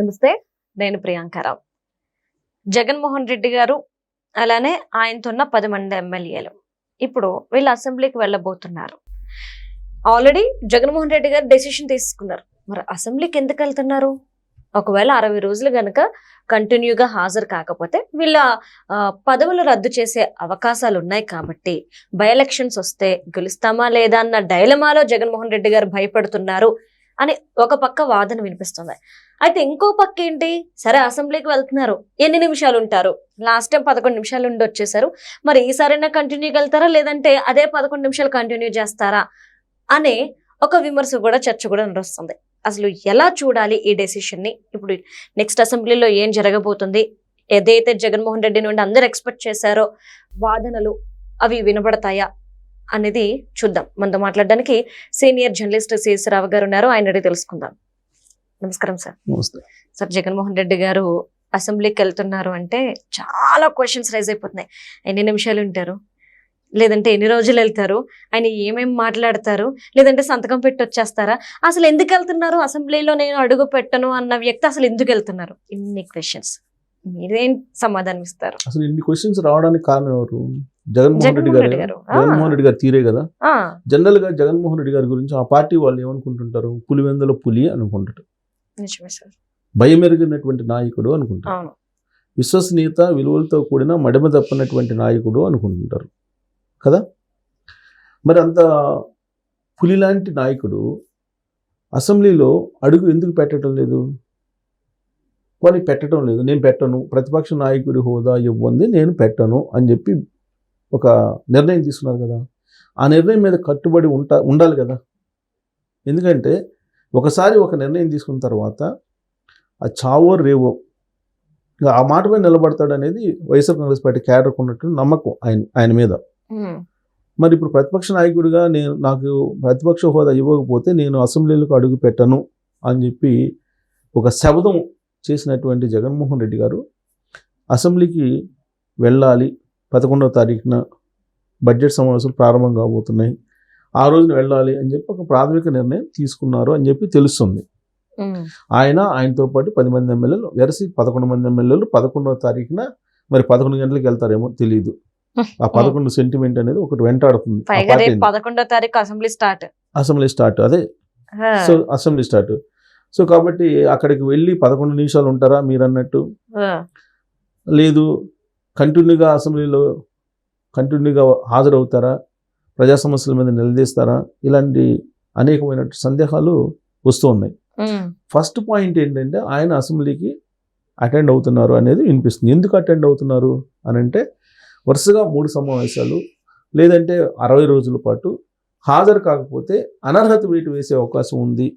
నమస్తే, నేను ప్రియాంకరావు. జగన్మోహన్ రెడ్డి గారు అలానే ఆయనతో ఉన్న 10 మంది ఎమ్మెల్యేలు ఇప్పుడు వీళ్ళు అసెంబ్లీకి వెళ్ళబోతున్నారు. ఆల్రెడీ జగన్మోహన్ రెడ్డి గారు డెసిషన్ తీసుకున్నారు. మరి అసెంబ్లీకి ఎందుకు వెళ్తున్నారు? ఒకవేళ 60 రోజులు గనక కంటిన్యూగా హాజరు కాకపోతే వీళ్ళ పదవులు రద్దు చేసే అవకాశాలు ఉన్నాయి. కాబట్టి బై ఎలక్షన్స్ వస్తే గెలుస్తామా లేదా అన్న డైలమాలో జగన్మోహన్ రెడ్డి గారు భయపడుతున్నారు అని ఒక పక్క వాదన వినిపిస్తుంది. అయితే ఇంకో పక్క ఏంటి, సరే అసెంబ్లీకి వెళ్తున్నారు, ఎన్ని నిమిషాలు ఉంటారు? లాస్ట్ టైం 11 నిమిషాలు ఉండి వచ్చేసారు. మరి ఈసారైనా కంటిన్యూగా వెళ్తారా, లేదంటే అదే 11 నిమిషాలు కంటిన్యూ చేస్తారా అనే ఒక విమర్శ కూడా, చర్చ కూడా నడుస్తుంది. అసలు ఎలా చూడాలి ఈ డెసిషన్ ని? ఇప్పుడు నెక్స్ట్ అసెంబ్లీలో ఏం జరగబోతుంది? ఏదైతే జగన్మోహన్ రెడ్డి నుండి అందరు ఎక్స్పెక్ట్ చేశారో వాదనలు అవి వినబడతాయా అనేది చూద్దాం. మనతో మాట్లాడడానికి సీనియర్ జర్నలిస్ట్ సిఎస్ రావు గారు ఉన్నారు. ఆయన అడిగి తెలుసుకుందాం. నమస్కారం సార్. సార్, జగన్మోహన్ రెడ్డి గారు అసెంబ్లీకి వెళ్తున్నారు అంటే చాలా క్వశ్చన్స్ రైజ్ అయిపోతున్నాయి. ఎన్ని నిమిషాలు ఉంటారు, లేదంటే ఎన్ని రోజులు వెళ్తారు, ఆయన ఏమేమి మాట్లాడతారు, లేదంటే సంతకం పెట్టి వచ్చేస్తారా, అసలు ఎందుకు వెళ్తున్నారు, అసెంబ్లీలో నేను అడుగు పెట్టను అన్న వ్యక్తి అసలు ఎందుకు వెళ్తున్నారు? ఇన్ని క్వశ్చన్స్, మీరేం సమాధానం ఇస్తారు? అసలు ఇన్ని క్వశ్చన్స్ రావడానికి కారణం ఎవరు? జగన్మోహన్ రెడ్డి గారు. జగన్మోహన్ రెడ్డి గారు తీరే కదా. జనరల్ గా జగన్మోహన్ రెడ్డి గారి గురించి ఆ పార్టీ వాళ్ళు ఏమనుకుంటుంటారు? పులివెందుల పులి అనుకుంటారు, భయమెరిగినటువంటి నాయకుడు అనుకుంటారు, విశ్వసనీయత విలువలతో కూడిన మడిమ తప్పనటువంటి నాయకుడు అనుకుంటుంటారు కదా. మరి అంత పులి లాంటి నాయకుడు అసెంబ్లీలో అడుగు ఎందుకు పెట్టడం లేదు? వాళ్ళు పెట్టడం లేదు, నేను పెట్టను, ప్రతిపక్ష నాయకుడి హోదా ఇవ్వండి, నేను పెట్టను అని చెప్పి ఒక నిర్ణయం తీసుకున్నారు కదా. ఆ నిర్ణయం మీద కట్టుబడి ఉండాలి కదా. ఎందుకంటే ఒకసారి ఒక నిర్ణయం తీసుకున్న తర్వాత ఆ చావో రేవో ఇంకా ఆ మాట మీద నిలబడతాడు అనేది వైఎస్ఆర్ కాంగ్రెస్ పార్టీ క్యాడర్కు ఉన్నట్టు నమ్మకం ఆయన మీద. మరి ఇప్పుడు ప్రతిపక్ష నాయకుడిగా నాకు ప్రతిపక్ష హోదా ఇవ్వకపోతే నేను అసెంబ్లీలకు అడుగు పెట్టను అని చెప్పి ఒక శబ్దం చేసినటువంటి జగన్మోహన్ రెడ్డి గారు అసెంబ్లీకి వెళ్ళాలి. 11వ తారీఖున బడ్జెట్ సమావేశాలు ప్రారంభం కాబోతున్నాయి, ఆ రోజున వెళ్ళాలి అని చెప్పి ఒక ప్రాథమిక నిర్ణయం తీసుకున్నారు అని చెప్పి తెలుస్తుంది. ఆయనతో పాటు 10 మంది ఎమ్మెల్యేలు వెరసి 11 మంది ఎమ్మెల్యేలు 11వ తారీఖున మరి 11 గంటలకు వెళ్తారేమో తెలియదు. ఆ 11 సెంటిమెంట్ అనేది ఒకటి వెంటాడుతుంది. 11వ తారీఖు అసెంబ్లీ స్టార్ట్ అదే. So assembly start. సో కాబట్టి అక్కడికి వెళ్ళి 11 నిమిషాలు ఉంటారా మీరు అన్నట్టు? లేదు, కంటిన్యూగా అసెంబ్లీలో కంటిన్యూగా హాజరవుతారా, ప్రజా సమస్యల మీద నిలదీస్తారా? ఇలాంటి అనేకమైన సందేహాలు వస్తూ ఉన్నాయి. ఫస్ట్ పాయింట్ ఏంటంటే ఆయన అసెంబ్లీకి అటెండ్ అవుతున్నారు అనేది వినిపిస్తుంది. ఎందుకు అటెండ్ అవుతున్నారు అని అంటే వరుసగా 3 సమావేశాలు లేదంటే 60 రోజుల పాటు హాజరు కాకపోతే అనర్హత వేటు వేసే అవకాశం ఉంది,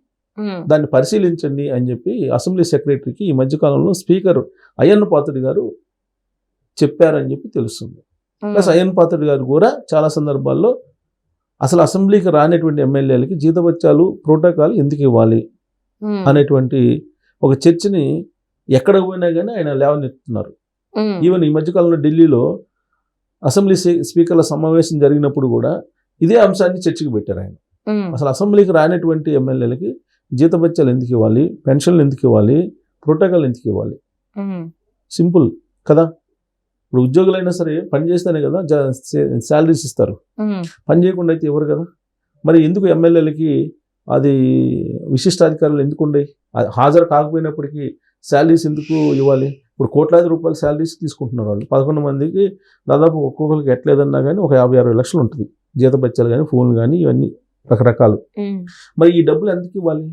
దాన్ని పరిశీలించండి అని చెప్పి అసెంబ్లీ సెక్రటరీకి ఈ మధ్యకాలంలో స్పీకర్ అయ్యన్న పాత్రుడు గారు చెప్పారని చెప్పి తెలుస్తుంది. ప్లస్ అయ్యన్న పాత్రుడు గారు కూడా చాలా సందర్భాల్లో అసలు అసెంబ్లీకి రానటువంటి ఎమ్మెల్యేలకి జీతభత్యాలు ప్రోటోకాల్ ఎందుకు ఇవ్వాలి అనేటువంటి ఒక చర్చని ఎక్కడ పోయినా కానీ ఆయన లేవనెత్తుతున్నారు. ఈవెన్ ఈ మధ్యకాలంలో ఢిల్లీలో అసెంబ్లీ స్పీకర్ల సమావేశం జరిగినప్పుడు కూడా ఇదే అంశాన్ని చర్చకు పెట్టారు ఆయన. అసలు అసెంబ్లీకి రానటువంటి ఎమ్మెల్యేలకి జీతభత్యాలు ఎందుకు ఇవ్వాలి, పెన్షన్లు ఎందుకు ఇవ్వాలి, ప్రోటోకాల్ ఎందుకు ఇవ్వాలి? సింపుల్ కదా. ఇప్పుడు ఉద్యోగులైనా సరే పని చేస్తేనే కదా శాలరీస్ ఇస్తారు, పని చేయకుండా అయితే ఇవ్వరు కదా. మరి ఎందుకు ఎమ్మెల్యేలకి అది విశిష్టాధికారులు ఎందుకు ఉండేవి? హాజరు కాకపోయినప్పటికీ శాలరీస్ ఎందుకు ఇవ్వాలి? ఇప్పుడు కోట్లాది రూపాయల శాలరీస్ తీసుకుంటున్నారు వాళ్ళు. 11 మందికి దాదాపు ఒక్కొక్కరికి ఎట్లేదన్నా కానీ ఒక 50-60 లక్షలు ఉంటుంది జీతభత్యాలు కానీ, ఫోన్లు కానీ, ఇవన్నీ రకరకాలు. మరి ఈ డబ్బులు ఎందుకు ఇవ్వాలి?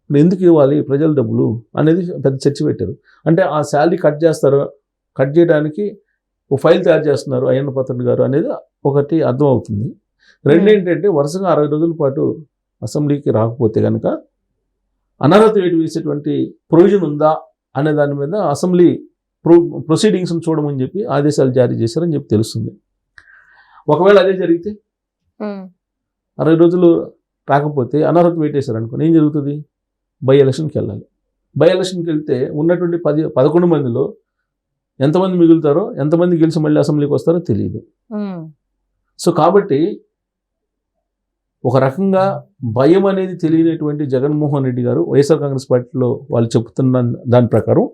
ఎందుకు ఇవ్వాలి ప్రజల డబ్బులు అనేది పెద్ద చర్చ పెట్టారు. అంటే ఆ శాలరీ కట్ చేస్తారు, కట్ చేయడానికి ఒక ఫైల్ తయారు చేస్తున్నారు అయ్యన్న పాత్రుడు గారు అనేది ఒకటి అర్థం అవుతుంది. రెండేంటంటే వరుసగా 60 రోజుల పాటు అసెంబ్లీకి రాకపోతే కనుక అనర్హత వేటు వేసేటువంటి ప్రొవిజన్ ఉందా అనే దాని మీద అసెంబ్లీ ప్రొసీడింగ్స్ని చూడమని చెప్పి ఆదేశాలు జారీ చేశారని చెప్పి తెలుస్తుంది. ఒకవేళ అదే జరిగితే 60 రోజులు రాకపోతే అనర్హత వేటు వేశారు అనుకోండి, ఏం జరుగుతుంది? బై ఎలక్షన్కి వెళ్ళాలి. బై ఎలక్షన్కి వెళ్తే ఉన్నటువంటి 11 మందిలో ఎంతమంది మిగులుతారో, ఎంతమంది గెలిచి మళ్ళీ అసెంబ్లీకి వస్తారో తెలియదు. సో కాబట్టి ఒక రకంగా భయం అనేది తెలియనటువంటి జగన్మోహన్ రెడ్డి గారు వైఎస్ఆర్ కాంగ్రెస్ పార్టీలో వాళ్ళు చెప్తున్న దాని ప్రకారం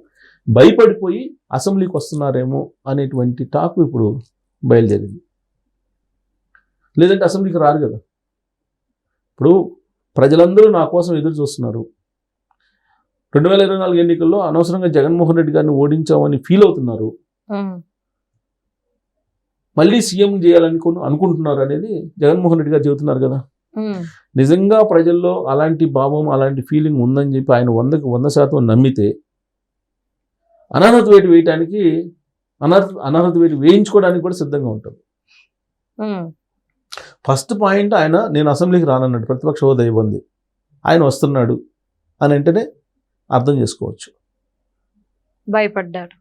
భయపడిపోయి అసెంబ్లీకి వస్తున్నారేమో అనేటువంటి టాక్ ఇప్పుడు బయలుదేరింది. లేదంటే అసెంబ్లీకి రారు కదా. ఇప్పుడు ప్రజలందరూ నా కోసం ఎదురు చూస్తున్నారు. 2024 ఎన్నికల్లో అనవసరంగా జగన్మోహన్ రెడ్డి గారిని ఓడించామని ఫీల్ అవుతున్నారు. మళ్ళీ సీఎం అనుకుంటున్నారు అనేది జగన్మోహన్ రెడ్డి గారు చెబుతున్నారు కదా. నిజంగా ప్రజల్లో అలాంటి భావం అలాంటి ఫీలింగ్ ఉందని చెప్పి ఆయన 100% నమ్మితే అనర్హత వేటు వేయటానికి అనర్హత వేటు వేయించుకోవడానికి కూడా సిద్ధంగా ఉంటారు. ఫస్ట్ పాయింట్ ఆయన నేను అసెంబ్లీకి రానన్నాడు, ప్రతిపక్ష హోదా ఇవ్వండి, ఆయన వస్తున్నాడు అని వెంటనే అర్థం చేసుకోవచ్చు. భయపడ్డాడు.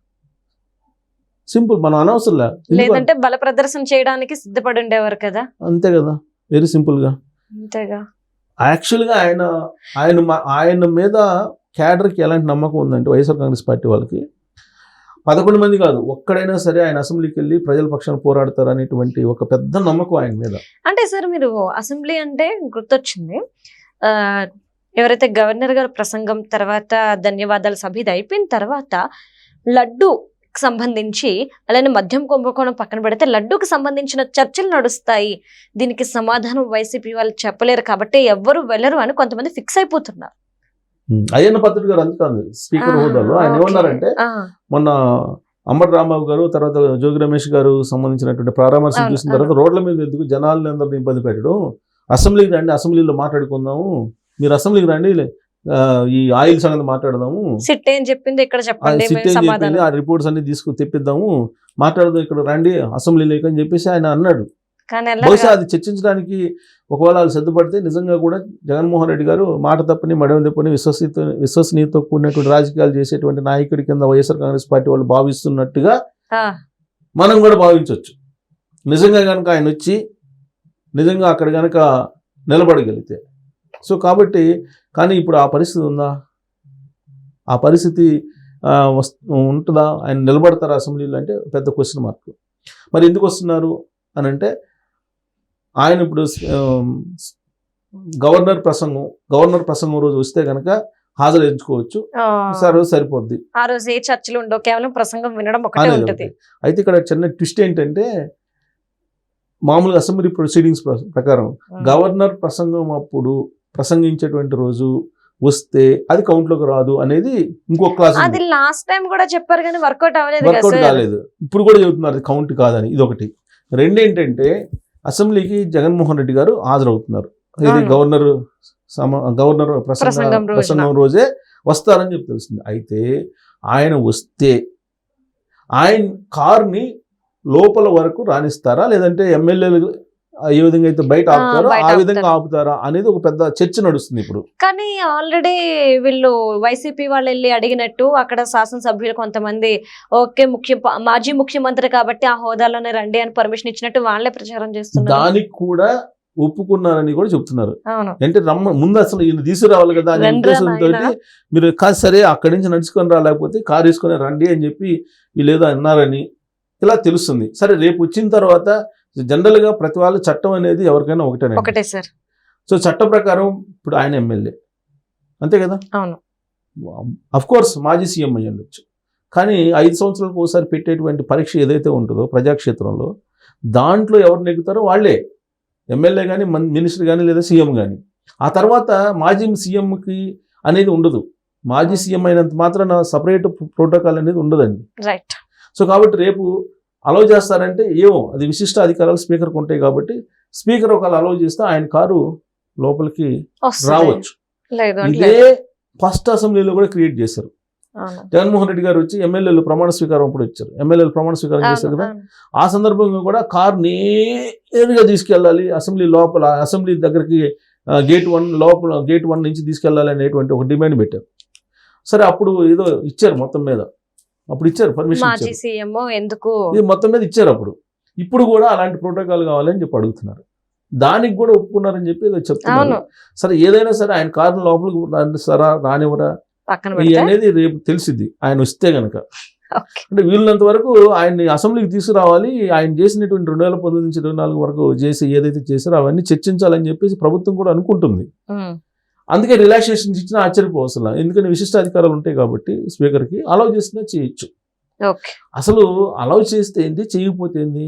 సింపుల్, మనం అనవసరం లేదంటే బల ప్రదర్శన చేయడానికి సిద్ధపడి ఉండేవారు కదా. అంతే కదా, వెరీ సింపుల్గా. అంతేగా. యాక్చువల్గా ఆయన మీద క్యాడర్కి ఎలాంటి నమ్మకం ఉందంటే వైఎస్ఆర్ కాంగ్రెస్ పార్టీ వాళ్ళకి 11 మంది కాదు, ఒక్కడైనా సరే ఆయన అసెంబ్లీకి వెళ్ళి ప్రజల పక్షాన పోరాడతారు అనేటువంటి ఒక పెద్ద నమ్మకం ఆయన మీద. అంటే సార్ మీరు అసెంబ్లీ అంటే గుర్తొచ్చింది, ఎవరైతే గవర్నర్ గారు ప్రసంగం తర్వాత ధన్యవాదాల సభ ఇది అయిపోయిన తర్వాత లడ్డు సంబంధించి అలానే మద్యం కుంభకోణం పక్కన పెడితే లడ్డూకి సంబంధించిన చర్చలు నడుస్తాయి, దీనికి సమాధానం వైసీపీ వాళ్ళు చెప్పలేరు కాబట్టి ఎవ్వరు వెళ్ళరు అని కొంతమంది ఫిక్స్ అయిపోతున్నారు. అయ్యన్న పత్రిక గారు అందుకాదు స్పీకర్ హోదాలో ఆయన ఏమన్నారంటే, మొన్న అంబటి రాంబాబు గారు తర్వాత జోగి రమేష్ గారు సంబంధించినటువంటి పరామర్శం చూసిన తర్వాత రోడ్ల మీద ఎందుకు జనాలని అందరిని ఇబ్బంది పెట్టడం, అసెంబ్లీకి రండి, అసెంబ్లీలో మాట్లాడుకుందాము, మీరు అసెంబ్లీకి రండి, ఈ ఆయిల్ సంగతి మాట్లాడదాము, సిట్ ఏం చెప్పింది ఇక్కడ చెప్పండి, ఆ రిపోర్ట్స్ అన్ని తెప్పిద్దాము, మాట్లాడదాం, ఇక్కడ రండి అసెంబ్లీలోకి అని చెప్పేసి ఆయన అన్నాడు. బహుశా అది చర్చించడానికి ఒకవేళ వాళ్ళు సిద్ధపడితే నిజంగా కూడా జగన్మోహన్ రెడ్డి గారు మాట తప్పని మడవ తప్పని విశ్వసనీయతో కూడినటువంటి రాజకీయాలు చేసేటువంటి నాయకుడి కింద వైఎస్ఆర్ కాంగ్రెస్ పార్టీ వాళ్ళు భావిస్తున్నట్టుగా మనం కూడా భావించవచ్చు. నిజంగా కనుక ఆయన వచ్చి నిజంగా అక్కడ కనుక నిలబడగలిగితే. సో కాబట్టి కానీ ఇప్పుడు ఆ పరిస్థితి ఉందా, ఆ పరిస్థితి ఉంటుందా, ఆయన నిలబడతారా అసెంబ్లీలో అంటే పెద్ద క్వశ్చన్ మార్క్. మరి ఎందుకు వస్తున్నారు అని అంటే, ఆయన ఇప్పుడు గవర్నర్ ప్రసంగం రోజు వస్తే కనుక హాజరించుకోవచ్చు, సరిపోద్ది. ఆ రోజు ఏ చర్చలు ఉండవు, కేవలం ప్రసంగం వినడం ఒకటే ఉంటుంది. అయితే ఇక్కడ చిన్న ట్విస్ట్ ఏంటంటే, మామూలుగా అసెంబ్లీ ప్రొసీడింగ్స్ ప్రకారం గవర్నర్ ప్రసంగం అప్పుడు ప్రసంగించేటువంటి రోజు వస్తే అది కౌంట్ లోకి రాదు అనేది ఇంకొక క్లాస్. అది లాస్ట్ టైం కూడా చెప్పారు కానీ వర్కౌట్ కాలేదు. ఇప్పుడు కూడా చెబుతున్నారు అది కౌంట్ కాదని. ఇది ఒకటి. రెండేంటంటే, అసెంబ్లీకి జగన్మోహన్ రెడ్డి గారు హాజరవుతున్నారు, ఇది గవర్నర్ ప్రసంగం రోజే వస్తారని చెప్పి తెలుస్తుంది. అయితే ఆయన వస్తే ఆయన కార్ని లోపల వరకు రాణిస్తారా, లేదంటే ఎమ్మెల్యేలు ఏ విధంగా అయితే బయట ఆపుతారో ఆ విధంగా ఆపుతారా అనేది ఒక పెద్ద చర్చ నడుస్తుంది ఇప్పుడు. కానీ ఆల్రెడీ వీళ్ళు వైసీపీ వాళ్ళు వెళ్ళి అడిగినట్టు అక్కడ శాసనసభ్యులు కొంతమంది ఓకే మాజీ ముఖ్యమంత్రి కాబట్టి ఆ హోదాలోనే రండి అని పర్మిషన్ ఇచ్చినట్టు వాళ్ళే ప్రచారం చేస్తున్నారు. దానికి కూడా ఒప్పుకున్నారని కూడా చెప్తున్నారు. అంటే ముందు అసలు ఈయన తీసుకురావాలి కదా అనే ఉద్దేశంతో మీరు కాదు సరే అక్కడి నుంచి నడుచుకొని రాలేకపోతే కారు తీసుకొని రండి అని చెప్పి వీళ్ళు ఏదో అన్నారని ఇలా తెలుస్తుంది. సరే రేపు వచ్చిన తర్వాత జనరల్ గా ప్రతి వాళ్ళ చట్టం అనేది ఎవరికైనా ఒకటే సార్. సో చట్టం ప్రకారం ఇప్పుడు ఆయన ఎమ్మెల్యే అంతే కదా. అవును, అఫ్ కోర్స్ మాజీ సీఎం అయ్యి ఉండొచ్చు, కానీ 5 సంవత్సరాలకు ఒకసారి పెట్టేటువంటి పరీక్ష ఏదైతే ఉంటుందో ప్రజాక్షేత్రంలో దాంట్లో ఎవరు నెగ్గుతారో వాళ్ళే ఎమ్మెల్యే కానీ మినిస్టర్ కానీ లేదా సీఎం కానీ. ఆ తర్వాత మాజీ సీఎంకి అనేది ఉండదు. మాజీ సీఎం అయినంత మాత్రాన సపరేట్ ప్రోటోకాల్ అనేది ఉండదండి. రైట్. సో కాబట్టి రేపు అలౌ చేస్తారంటే ఏమో అది విశిష్ట అధికారాలు స్పీకర్కి ఉంటాయి కాబట్టి స్పీకర్ ఒకవేళ అలౌ చేస్తే ఆయన కారు లోపలికి రావచ్చు. ఇదే ఫస్ట్ అసెంబ్లీలో కూడా క్రియేట్ చేశారు. జగన్మోహన్ రెడ్డి గారు వచ్చి ఎమ్మెల్యేలు ప్రమాణ స్వీకారం అప్పుడు వచ్చారు, ఎమ్మెల్యేలు ప్రమాణ స్వీకారం చేశారు కదా. ఆ సందర్భంగా కూడా కారు నేరుగా తీసుకెళ్ళాలి అసెంబ్లీ లోపల, అసెంబ్లీ దగ్గరికి గేట్ 1 నుంచి తీసుకెళ్ళాలి అనేటువంటి ఒక డిమాండ్ పెట్టారు. సరే అప్పుడు ఏదో ఇచ్చారు, మొత్తం మీద అప్పుడు ఇచ్చారు పర్మిషన్, మొత్తం మీద ఇచ్చారు. అప్పుడు ఇప్పుడు కూడా అలాంటి ప్రోటోకాల్ కావాలని చెప్పి అడుగుతున్నారు. దానికి కూడా ఒప్పుకున్నారని చెప్పి ఏదో చెప్తున్నారు. సరే ఏదైనా సరే ఆయన కారు లోపలికి రానివరా అనేది రేపు తెలిసిద్ది ఆయన వస్తే గనక. ఓకే. అంటే వీళ్ళంత వరకు ఆయన్ని అసెంబ్లీకి తీసుకురావాలి, ఆయన చేసినటువంటి 2019 నుంచి 24 వరకు చేసి ఏదైతే చేశారో అవన్నీ చర్చించాలని చెప్పేసి ప్రభుత్వం కూడా అనుకుంటుంది. ఉమ్, అందుకే రిలాక్సేషన్స్ ఇచ్చినా ఆశ్చర్యపోవసలా, ఎందుకంటే విశిష్ట అధికారాలు ఉంటాయి కాబట్టి స్పీకర్కి అలౌ చేసినా చేయొచ్చు. ఓకే. అసలు అలౌ చేస్తే ఏంటి, చేయకపోతే ఏంటి?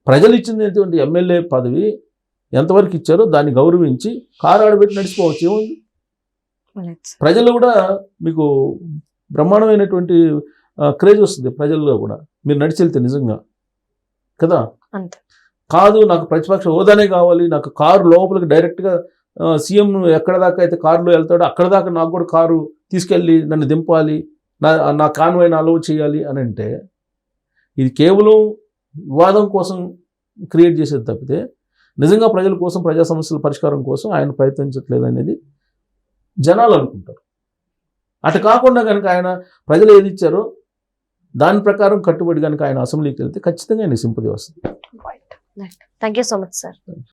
ప్రజలు ఇచ్చినటువంటి ఎమ్మెల్యే పదవి ఎంతవరకు ఇచ్చారో దాన్ని గౌరవించి కారు ఆడబెట్టి నడిచిపోవచ్చు, ఏముంది? Let's. ప్రజల్లో కూడా మీకు బ్రహ్మాండమైనటువంటి క్రేజ్ వస్తుంది ప్రజల్లో కూడా, మీరు నడిచి వెళ్తే నిజంగా కదా. అంతే. కాదు నాకు ప్రతిపక్ష హోదానే కావాలి, నాకు కారు లోపలికి డైరెక్ట్గా సీఎం ఎక్కడ దాకా అయితే కారులో వెళ్తాడో అక్కడ దాకా నాకు కూడా కారు తీసుకెళ్ళి నన్ను దింపాలి, నా కాన్వాయ్ని అలౌ చేయాలి అని అంటే ఇది కేవలం వివాదం కోసం క్రియేట్ చేసేది తప్పితే నిజంగా ప్రజల కోసం, ప్రజా సమస్యల పరిష్కారం కోసం ఆయన ప్రయత్నించట్లేదు అనేది జనాలు అనుకుంటారు. అటు కాకుండా కనుక ఆయన ప్రజలు ఏది ఇచ్చారో దాని ప్రకారం కట్టుబడి కనుక ఆయన అసెంబ్లీకి వెళ్తే ఖచ్చితంగా ఆయన సింపతి వస్తుంది. Thank you so much sir.